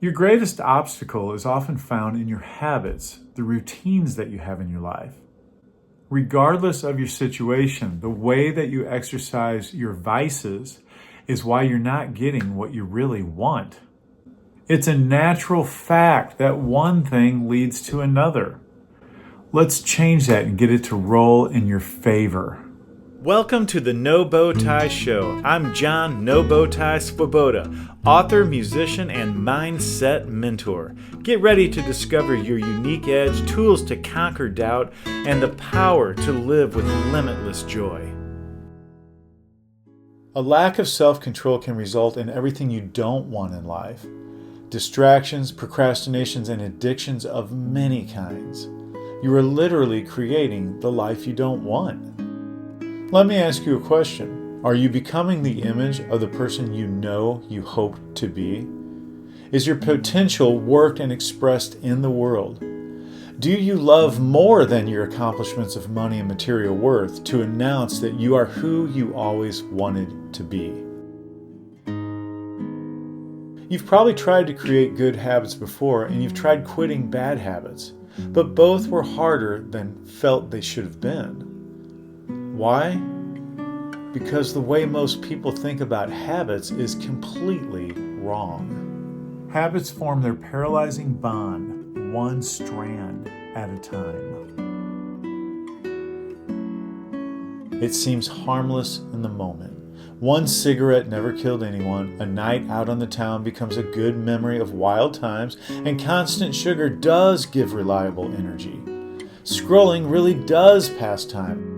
Your greatest obstacle is often found in your habits, the routines that you have in your life. Regardless of your situation, the way that you exercise your vices is why you're not getting what you really want. It's a natural fact that one thing leads to another. Let's change that and get it to roll in your favor. Welcome to the No Bow Tie Show. I'm John No Bow Tie Swoboda, author, musician, and mindset mentor. Get ready to discover your unique edge, tools to conquer doubt, and the power to live with limitless joy. A lack of self-control can result in everything you don't want in life. Distractions, procrastinations, and addictions of many kinds. You are literally creating the life you don't want. Let me ask you a question. Are you becoming the image of the person you know you hoped to be? Is your potential worked and expressed in the world? Do you love more than your accomplishments of money and material worth to announce that you are who you always wanted to be? You've probably tried to create good habits before, and you've tried quitting bad habits, but both were harder than felt they should have been. Why? Because the way most people think about habits is completely wrong. Habits form their paralyzing bond, one strand at a time. It seems harmless in the moment. One cigarette never killed anyone, a night out on the town becomes a good memory of wild times, and constant sugar does give reliable energy. Scrolling really does pass time.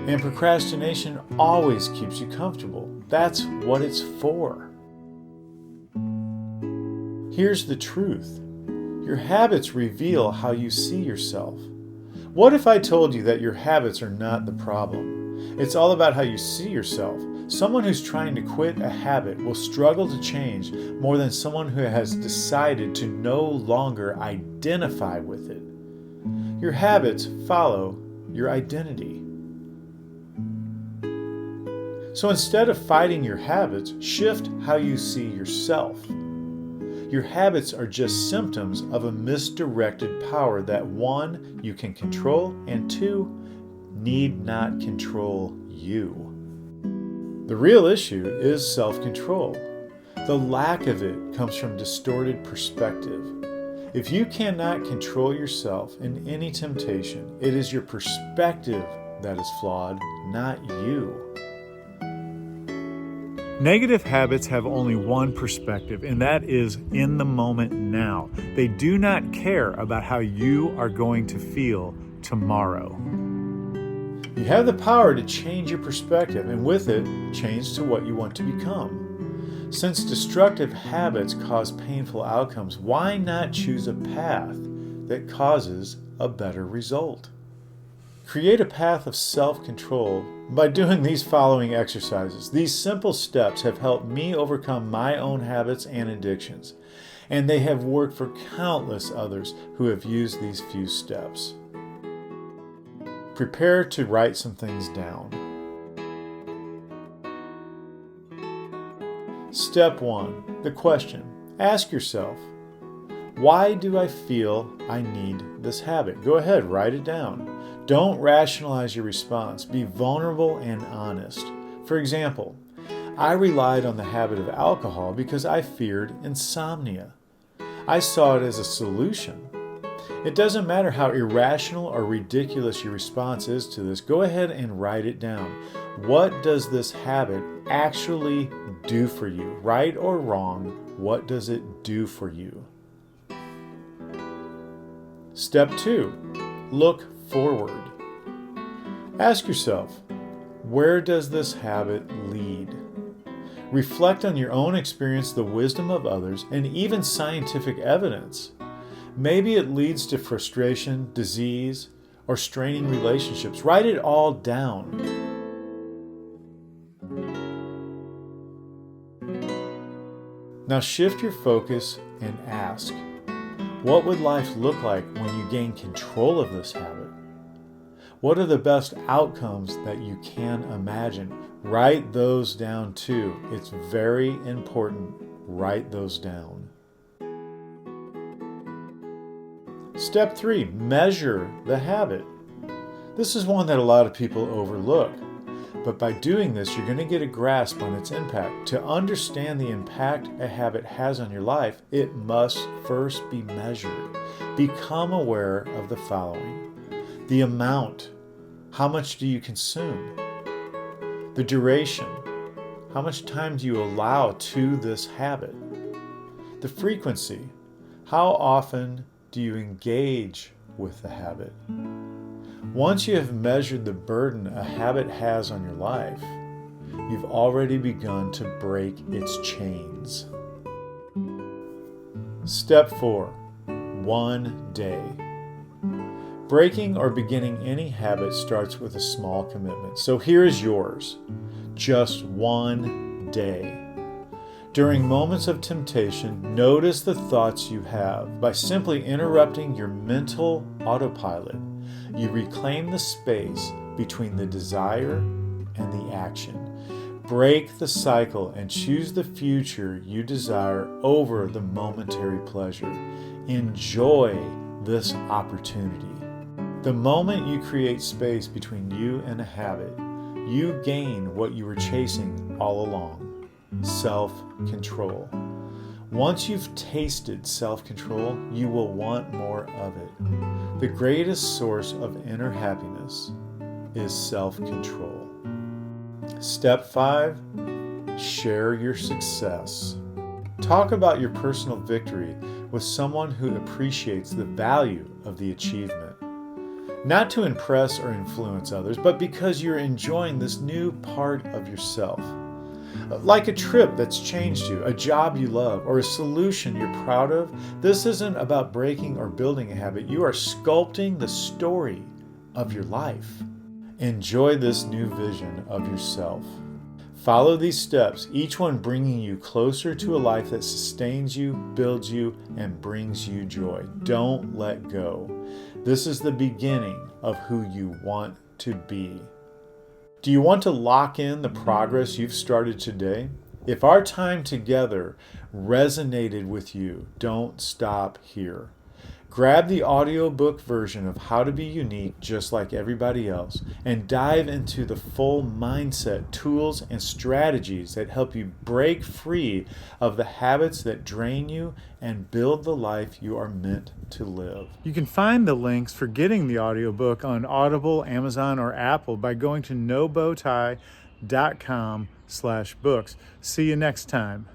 And procrastination always keeps you comfortable. That's what it's for. Here's the truth. Your habits reveal how you see yourself. What if I told you that your habits are not the problem? It's all about how you see yourself. Someone who's trying to quit a habit will struggle to change more than someone who has decided to no longer identify with it. Your habits follow your identity. So instead of fighting your habits, shift how you see yourself. Your habits are just symptoms of a misdirected power that 1, you can control, and 2, need not control you. The real issue is self-control. The lack of it comes from distorted perspective. If you cannot control yourself in any temptation, it is your perspective that is flawed, not you. Negative habits have only one perspective, and that is in the moment now. They do not care about how you are going to feel tomorrow. You have the power to change your perspective, and with it, change to what you want to become. Since destructive habits cause painful outcomes, why not choose a path that causes a better result? Create a path of self-control by doing these following exercises. These simple steps have helped me overcome my own habits and addictions, and they have worked for countless others who have used these few steps. Prepare to write some things down. Step 1. The question. Ask yourself, why do I feel I need this habit? Go ahead, write it down. Don't rationalize your response. Be vulnerable and honest. For example, I relied on the habit of alcohol because I feared insomnia. I saw it as a solution. It doesn't matter how irrational or ridiculous your response is to this. Go ahead and write it down. What does this habit actually do for you? Right or wrong, what does it do for you? Step 2. Look forward. Ask yourself, where does this habit lead? Reflect on your own experience, the wisdom of others, and even scientific evidence. Maybe it leads to frustration, disease, or straining relationships. Write it all down. Now shift your focus and ask, what would life look like when you gain control of this habit? What are the best outcomes that you can imagine? Write those down too. It's very important. Write those down. Step 3, measure the habit. This is one that a lot of people overlook. But by doing this, you're going to get a grasp on its impact. To understand the impact a habit has on your life, it must first be measured. Become aware of the following: the amount, how much do you consume? The duration, how much time do you allow to this habit? The frequency, how often do you engage with the habit? Once you have measured the burden a habit has on your life, you've already begun to break its chains. Step 4, 1 day. Breaking or beginning any habit starts with a small commitment. So here is yours, just 1 day. During moments of temptation, notice the thoughts you have. By simply interrupting your mental autopilot, you reclaim the space between the desire and the action. Break the cycle and choose the future you desire over the momentary pleasure. Enjoy this opportunity. The moment you create space between you and a habit, you gain what you were chasing all along: self-control. Once you've tasted self-control, you will want more of it. The greatest source of inner happiness is self-control. Step 5, share your success. Talk about your personal victory with someone who appreciates the value of the achievement. Not to impress or influence others, but because you're enjoying this new part of yourself. Like a trip that's changed you, a job you love, or a solution you're proud of, this isn't about breaking or building a habit. You are sculpting the story of your life. Enjoy this new vision of yourself. Follow these steps, each one bringing you closer to a life that sustains you, builds you, and brings you joy. Don't let go. This is the beginning of who you want to be. Do you want to lock in the progress you've started today? If our time together resonated with you, don't stop here. Grab the audiobook version of How to Be Unique Just Like Everybody Else and dive into the full mindset, tools, and strategies that help you break free of the habits that drain you and build the life you are meant to live. You can find the links for getting the audiobook on Audible, Amazon, or Apple by going to nobowtie.com/books. See you next time.